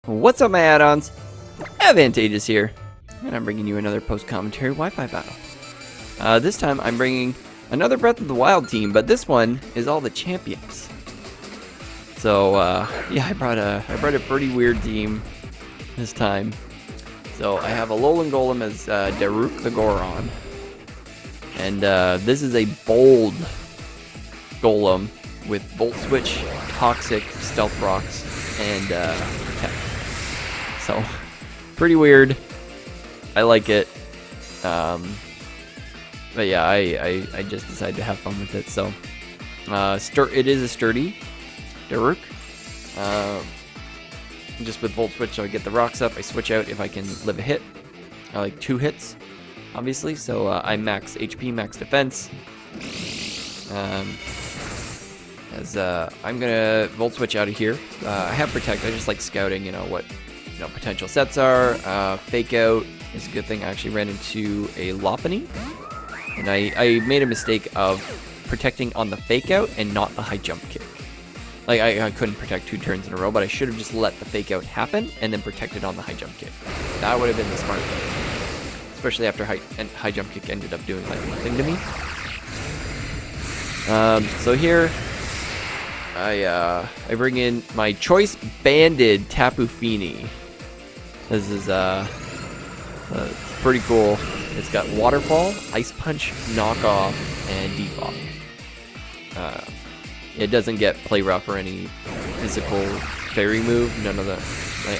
What's up, my add-ons? Advantageous here, and I'm bringing you another post-commentary Wi-Fi battle. This time I'm bringing another Breath of the Wild team, but this one is all the champions. So yeah, I brought a pretty weird team this time. So I have a Alolan Golem as Daruk the Goron, and this is a bold Golem with Volt Switch, Toxic, Stealth Rocks, and Protect. So, pretty weird. I like it. But yeah, I just decided to have fun with it. So, it is a sturdy Daruk. Just with Volt Switch, so I get the rocks up. I switch out if I can live a hit. I like 2 hits, obviously. So I max HP, max defense. I'm gonna Volt Switch out of here. I have Protect. I just like scouting, you know, what potential sets are. Fake Out is a good thing. I actually ran into a Lopunny, and I made a mistake of protecting on the Fake Out and not the high jump kick. Like I couldn't protect 2 turns in a row, but I should have just let the Fake Out happen and then protected on the high jump kick. That would have been the smart thing, especially after high jump kick ended up doing like nothing to me. So here, I bring in my choice banded Tapu Fini. This is pretty cool. It's got Waterfall, Ice Punch, Knockoff, and Defog. It doesn't get Play Rough or any physical fairy move. None of the,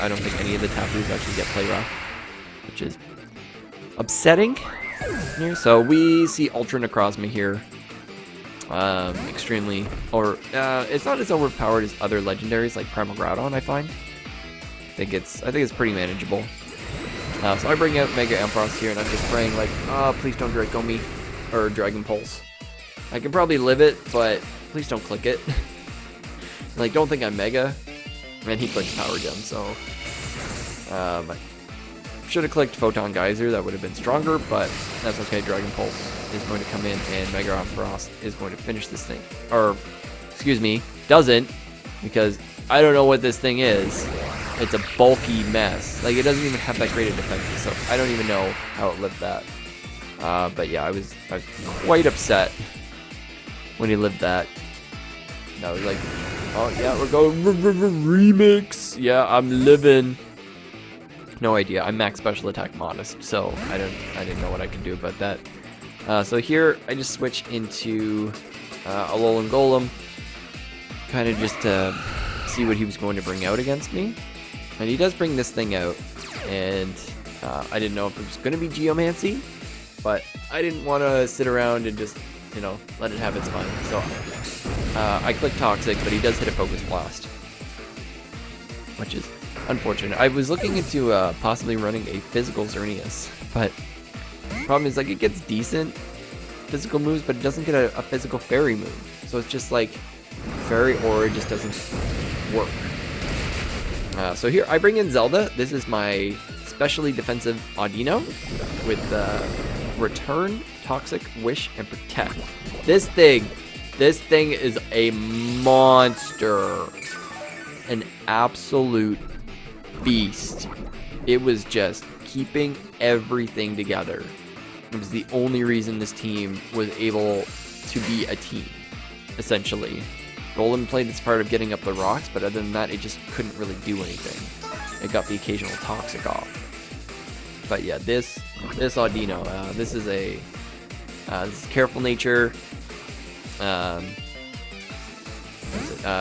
I don't think any of the Tapus actually get Play Rough, which is upsetting here. So we see Ultra Necrozma here. Extremely, or it's not as overpowered as other legendaries like Primal Groudon. I find. I think it's pretty manageable. So I bring out Mega Ampharos here, and I'm just praying like, please don't Draco me or Dragon Pulse. I can probably live it, but please don't click it. Like, don't think I'm Mega. And he clicks Power Gem, so should have clicked Photon Geyser. That would have been stronger, but that's okay. Dragon Pulse is going to come in, and Mega Ampharos is going to finish this thing. Or, excuse me, doesn't, because I don't know what this thing is. It's a bulky mess. Like, it doesn't even have that great a defense, so I don't even know how it lived that. But yeah, I was quite upset when he lived that. I was like, oh yeah, we're going remix. Yeah, I'm living. No idea. I'm max special attack modest, so I didn't know what I could do about that. So here I just switch into Alolan Golem, kind of just to see what he was going to bring out against me. And he does bring this thing out, and I didn't know if it was going to be Geomancy, but I didn't want to sit around and just, you know, let it have its fun. So I click Toxic, but he does hit a Focus Blast, which is unfortunate. I was looking into possibly running a physical Xerneas, but the problem is, like, it gets decent physical moves, but it doesn't get a physical fairy move. So it's just like fairy aura just doesn't work. So here I bring in Zelda. This is my specially defensive Audino with Return, Toxic, Wish, and Protect. This thing is a monster, an absolute beast. It was just keeping everything together. It was the only reason this team was able to be a team, essentially. Golem played its part of getting up the rocks, but other than that, it just couldn't really do anything. It got the occasional Toxic off. But yeah, this Audino, this is Careful Nature,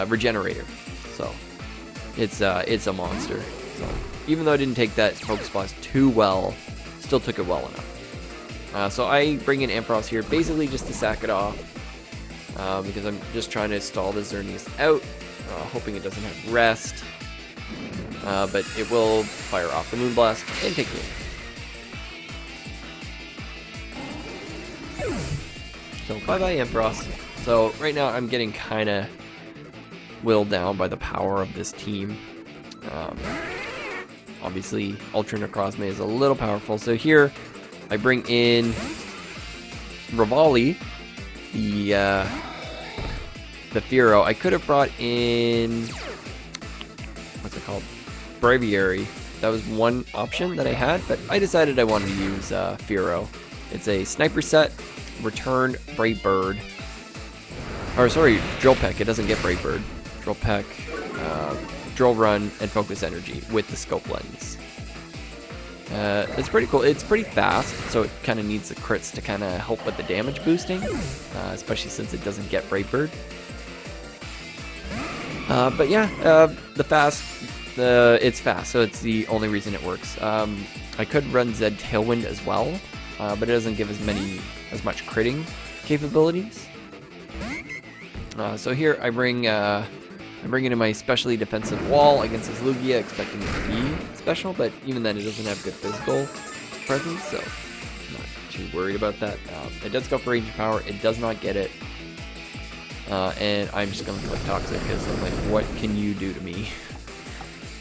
Regenerator. So it's a monster. So even though I didn't take that Focus Blast too well, still took it well enough. So I bring in Ampharos here, basically just to sack it off, because I'm just trying to stall the Xerneas out, hoping it doesn't have rest, but it will fire off the Moonblast and take me. So bye-bye Ampharos. So right now I'm getting kind of willed down by the power of this team. Obviously Ultra Necrozma is a little powerful, so here I bring in Revali, the Fearow. I could have brought in, what's it called? Braviary. That was one option that I had, but I decided I wanted to use Firo. It's a sniper set, return Brave Bird. Or sorry, Drill Peck. It doesn't get Brave Bird. Drill Peck, Drill Run, and Focus Energy with the scope lens. It's pretty cool. It's pretty fast, so it kind of needs the crits to kind of help with the damage boosting, especially since it doesn't get Brave Bird. But yeah, it's fast, so it's the only reason it works. I could run Zed Tailwind as well, but it doesn't give as much critting capabilities. So here I bring into my specially defensive wall against this Lugia, expecting it to be special, but even then it doesn't have good physical presence, so I'm not too worried about that. It does go for range and power, it does not get it. And I'm just going to click Toxic because I'm like, what can you do to me?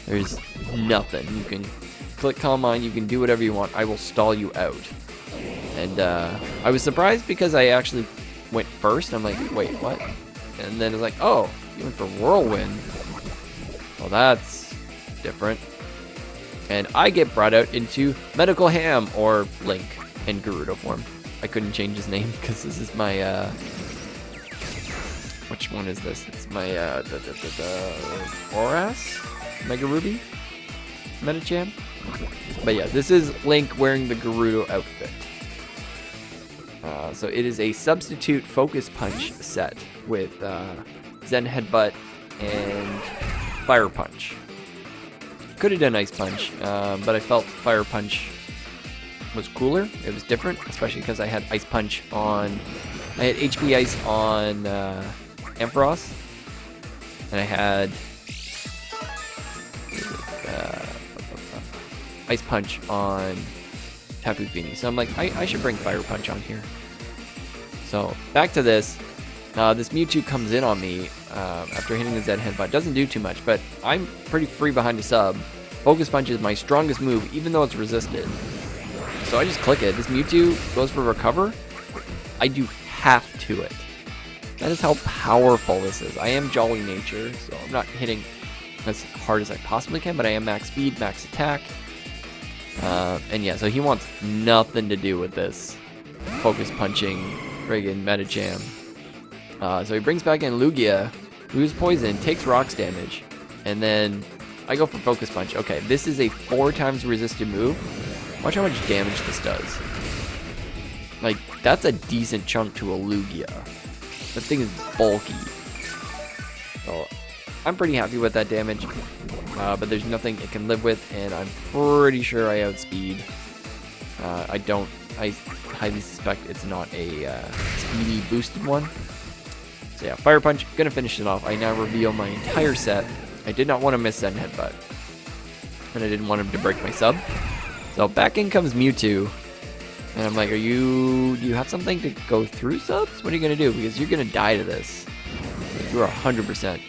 There's nothing. You can click Calm Mind, you can do whatever you want. I will stall you out. And I was surprised because I actually went first. I'm like, wait, what? And then it's like, oh, you went for Whirlwind. Well, that's different. And I get brought out into Medical Ham, or Link, in Gerudo form. I couldn't change his name because this is my, which one is this? It's my, Boras? Mega Ruby? Medicham? But yeah, this is Link wearing the Gerudo outfit. So it is a substitute Focus Punch set with Zen Headbutt and Fire Punch. Could have done Ice Punch, but I felt Fire Punch was cooler. It was different, especially because I had Ice Punch on... I had HP Ice on Ampharos, and I had Ice Punch on Tapu Fini. So I'm like, I should bring Fire Punch on here. So back to this. This Mewtwo comes in on me after hitting the Zed Headbutt. Doesn't do too much, but I'm pretty free behind the sub. Focus Punch is my strongest move, even though it's resisted. So I just click it. This Mewtwo goes for Recover. I do half to it. That is how powerful this is. I am Jolly Nature, so I'm not hitting as hard as I possibly can, but I am max speed, max attack. And yeah, so he wants nothing to do with this Focus Punching friggin' Medicham. So he brings back in Lugia, who's poison, takes rocks damage, and then I go for Focus Punch. Okay, this is a 4 times resisted move. Watch how much damage this does. Like, that's a decent chunk to a Lugia. That thing is bulky. So I'm pretty happy with that damage, but there's nothing it can live with, and I'm pretty sure I outspeed. I highly suspect it's not a speedy boosted one. So yeah, Fire Punch, gonna finish it off. I now reveal my entire set. I did not want to miss Zen Headbutt, and I didn't want him to break my sub. So back in comes Mewtwo, and I'm like, do you have something to go through subs? What are you gonna do? Because you're gonna die to this. You are 100%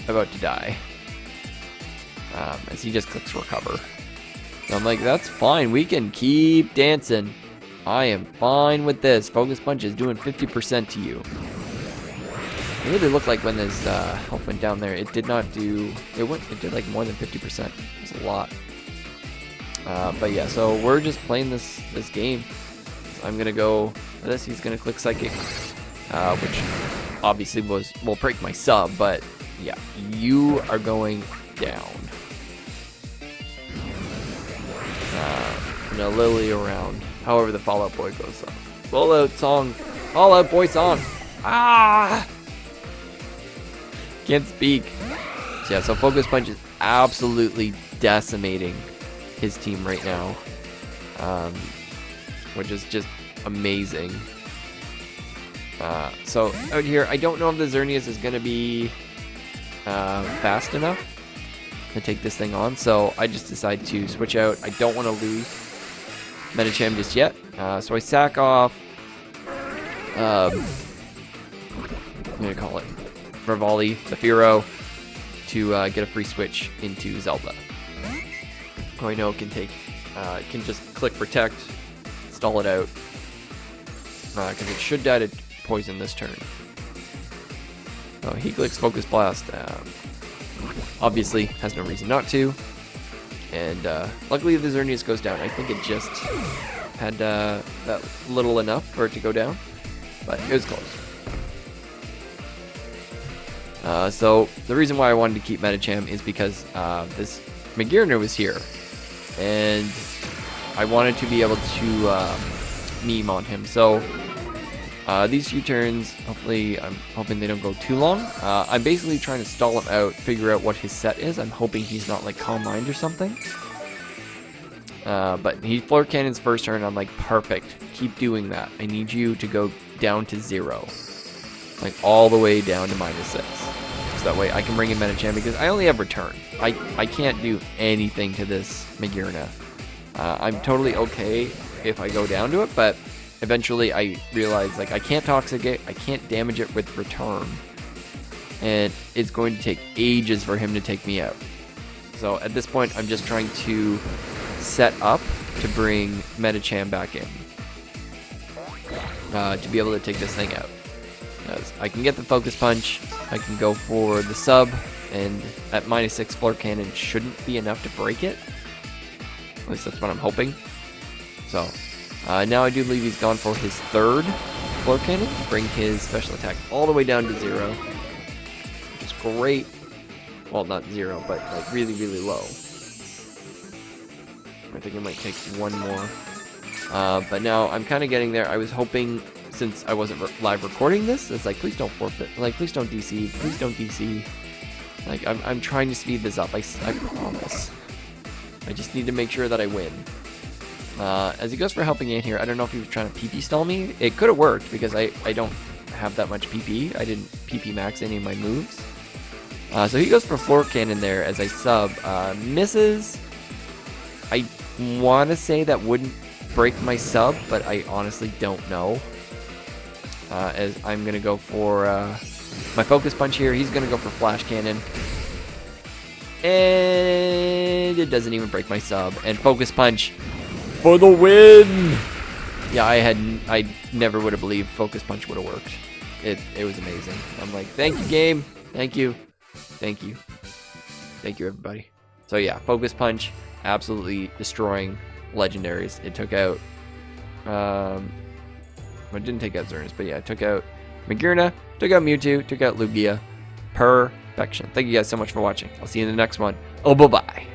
about to die. As he just clicks Recover. So I'm like, that's fine. We can keep dancing. I am fine with this. Focus Punch is doing 50% to you. It really looked like when this health went down there, it did not do... It did like more than 50%. It was a lot. But yeah, so we're just playing this game. So I'm gonna go for this. He's gonna click Psychic, which obviously will break my sub. But yeah, you are going down. I'm gonna lily around. However, the Fallout Boy goes up. Fallout Boy song. Ah! Can't speak. So yeah, so Focus Punch is absolutely decimating his team right now, which is just amazing. So out here, I don't know if the Xerneas is going to be fast enough to take this thing on, so I just decide to switch out. I don't want to lose Medicham just yet, so I sack off, I'm going to call it Rivali, the Firo, to get a free switch into Zelda. Who I know can just click Protect, stall it out, because it should die to poison this turn. So he clicks Focus Blast. Obviously, has no reason not to. And luckily the Xerneas goes down. I think it just had that little enough for it to go down, but it was close. So the reason why I wanted to keep Medicham is because this Magearna was here, and I wanted to be able to meme on him. So these few turns, hopefully, I'm hoping they don't go too long. I'm basically trying to stall him out, figure out what his set is. I'm hoping he's not like Calm Mind or something. But he floor cannons first turn. I'm like, perfect. Keep doing that. I need you to go down to 0. Like all the way down to -6. So that way I can bring in Medicham because I only have return. I can't do anything to this Magearna. I'm totally okay if I go down to it, but eventually I realize like I can't toxic it, I can't damage it with return. And it's going to take ages for him to take me out. So at this point I'm just trying to set up to bring Medicham back in. To be able to take this thing out. Because I can get the Focus Punch, I can go for the sub, and at -6 floor cannon shouldn't be enough to break it. At least that's what I'm hoping. So now I do believe he's gone for his 3rd floor cannon, bring his special attack all the way down to 0. Which is great. Well, not 0, but like really, really low. I think it might take one more. But now I'm kind of getting there. I was hoping, since I wasn't live recording this, it's like, please don't forfeit. Like, please don't DC. Please don't DC. Like, I'm trying to speed this up. I promise. I just need to make sure that I win. As he goes for helping in here, I don't know if he was trying to PP stall me. It could have worked because I don't have that much PP. I didn't PP max any of my moves. So he goes for floor cannon there as I sub. Misses. I want to say that wouldn't break my sub, but I honestly don't know. As I'm going to go for my Focus Punch here. He's going to go for Flash Cannon. And it doesn't even break my sub. And Focus Punch for the win! Yeah, I never would have believed Focus Punch would have worked. It was amazing. I'm like, thank you, game. Thank you. Thank you. Thank you, everybody. So yeah, Focus Punch, absolutely destroying legendaries. It took out, well, it didn't take out Xerneas, but yeah, it took out Magearna, took out Mewtwo, took out Lugia. Perfection. Thank you guys so much for watching. I'll see you in the next one. Oh, bye-bye.